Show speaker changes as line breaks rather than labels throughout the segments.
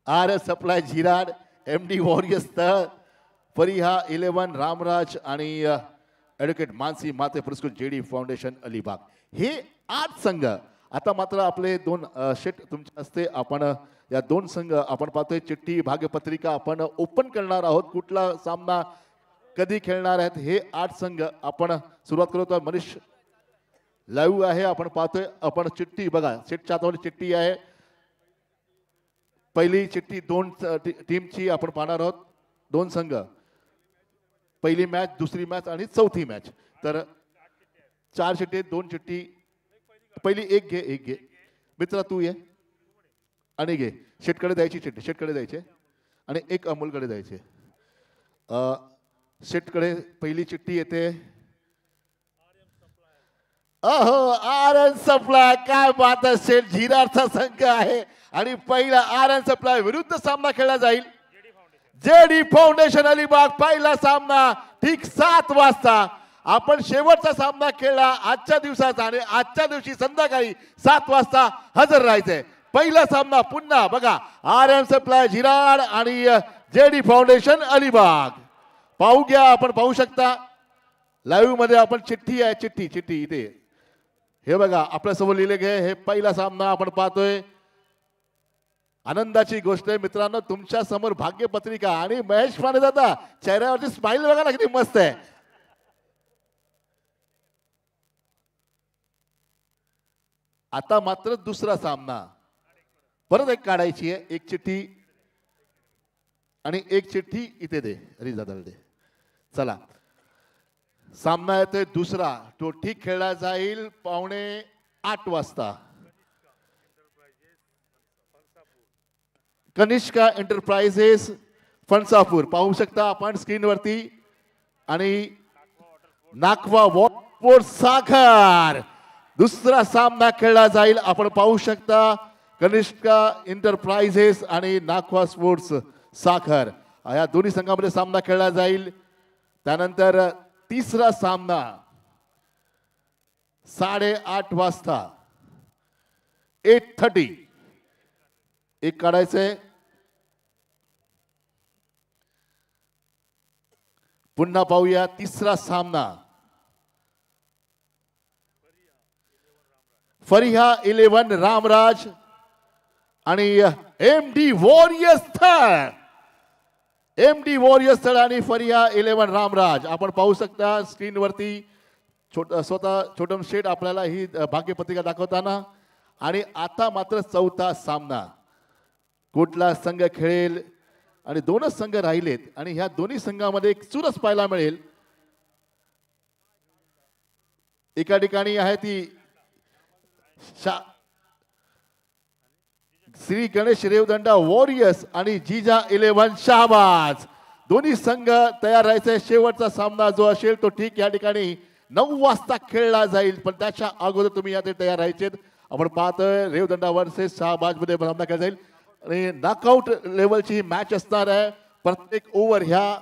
R supply Zirad, MD warriors तळ, फरिहा 11 रामराज आणि advocate Mansi माते पुरस्कृत JD फाउंडेशन अलिबाग. हे 8 संघ. आता मात्र आपले 2 शेट तुमच्या हस्ते आपण या 2 संघ आपण पाहतोय. चिठ्ठी भाग्यपत्रिका आपण ओपन करणार आहोत. कुठला सामना कधी खेळणार आहेत हे 8 संघ आपण सुरुवात करतो. मनीष लाईव्ह आहे आपण पाहतोय. आपण चिठ्ठी बघा, शेटच्या हातावर चिठ्ठी आहे. पहिली चिठ्ठी 2 टीमची आपण पाहणार आहोत. 2 संघ, पहिली मॅच, दुसरी मॅच आणि चौथी मॅच. तर 4 चिठ्ठी, 2 चिठ्ठी. पहिली एक घे मित्रा, तू ये आणि घे. शेटकडे द्यायची चिठ्ठी, शेटकडे द्यायचे आणि एक अमोलकडे द्यायचे. शेटकडे पहिली चिठ्ठी येते. अहो आरएन सप्लाय, काय बात आहे. शेट झिराडचा संघ आहे आणि पहिला आरएन सप्लाय विरुद्ध सामना खेळला जाईल. JD foundation Alibag. पहिला सामना ठीक 7 वाजता. आपण शेवटचा सामना खेळला आजच्या दिवसाचा आणि आजच्या दिवशी संध्याकाळी 7 वाजता हजर राहायचंय. पहिला सामना पुन्हा बघा, आरएन सप्लाय झिराड आणि JD फाउंडेशन अलिबाग. पाहू घ्या, आपण पाहू शकता लाईव्ह मध्ये. आपण चिठ्ठी आहे, चिठ्ठी इथे हे बघा आपल्यासमोर लिहिले गे. हे पहिला सामना आपण पाहतोय. आनंदाची गोष्ट आहे मित्रांनो, तुमच्या समोर भाग्यपत्रिका आणि महेश पाणे दादा चेहऱ्यावरची स्माइल बघा ना, किती मस्त आहे. आता मात्र दुसरा सामना परत एक काढायची आहे. एक चिठ्ठी आणि एक चिठ्ठी इथे दे, रिजादाला दे. चला, सामना येतोय दुसरा. तो ठीक खेळला जाईल 7:45 वाजता. कनिष्का एंटरप्राइजेस फणसापूर पाहू शकता आपण स्क्रीनवरती. आणि नाकवा वॉटर साखर दुसरा सामना खेळला जाईल. आपण पाहू शकता कनिष्का एंटरप्राइजेस आणि नाकवा स्पोर्ट्स साखर या दोन्ही संघामध्ये सामना खेळला जाईल. त्यानंतर तिसरा सामना 8:30 वाजता 8:30 एक काढायचंय. पुन्हा पाहूया तिसरा सामना फरिहा 11 रामराज आणि MD वॉरियर्स तळ. MD वॉरियर्स तळ आणि फरिहा 11 रामराज. आपण पाहू शकता स्क्रीनवरती स्वतः छोटम शेट आपल्याला ही भाग्यपत्रिका दाखवताना. आणि आता मात्र चौथा सामना कुठला संघ खेळेल आणि 2च संघ राहिलेत आणि ह्या दोन्ही संघामध्ये एक चुरस पाहायला मिळेल. एका ठिकाणी आहे ती श्री गणेश रेवदंडा वॉरियर्स आणि जिजा 11 शहाबाज. दोन्ही संघ तयार राहायचे. शेवटचा सामना जो असेल तो ठीक या ठिकाणी 9 वाजता खेळला जाईल, पण त्याच्या अगोदर तुम्ही यात तयार राहायचे. आपण पाहतोय रेवदंडा वर्सेस शहाबाज मध्ये सामना खेळला जाईल आणि नॉकआउट लेवलची मॅच असणार आहे. प्रत्येक ओव्हर ह्या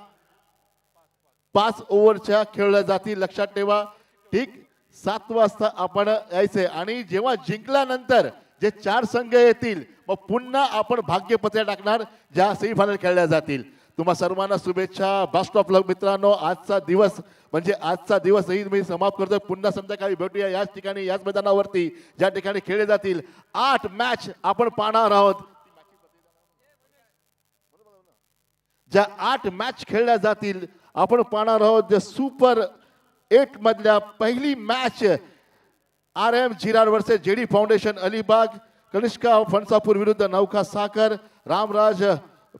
5 ओव्हरच्या खेळल्या जातील, लक्षात ठेवा. ठीक 7 वाजता आपण यायचे आणि जेव्हा जिंकल्यानंतर जे 4 संघ येतील मग पुन्हा आपण भाग्यपत्रिका टाकणार ज्या सेमीफायनल खेळल्या जातील. तुम्हा सर्वांना शुभेच्छा. बेस्ट ऑफ लक मित्रांनो. आजचा दिवसही मी समाप्त करतोय. पुन्हा संध्याकाळी भेटूया याच ठिकाणी, याच मैदानावरती ज्या ठिकाणी खेळले जातील 8 मॅच आपण पाहणार आहोत. ज्या 8 मॅच खेळल्या जातील आपण पाहणार आहोत. जे सुपर 8 मधल्या पहिली match RM Zirad versus JD foundation Alibag. Kanishka Phansapur विरुद्ध नौका साखर. रामराज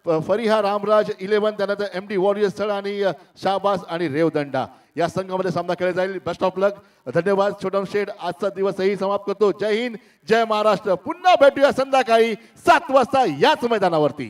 फरिहा रामराज 11, त्यानंतर MD वॉरियर्स तळ आणि शहाबाज आणि रेवदंडा या संघामध्ये सामना खेळला जाईल. बेस्ट ऑफ लक. धन्यवाद छोटम शेठ. आजचा दिवसही समाप्त करतो. जय हिंद, जय महाराष्ट्र. पुन्हा भेटूया संध्याकाळी 7 वाजता याच मैदानावरती.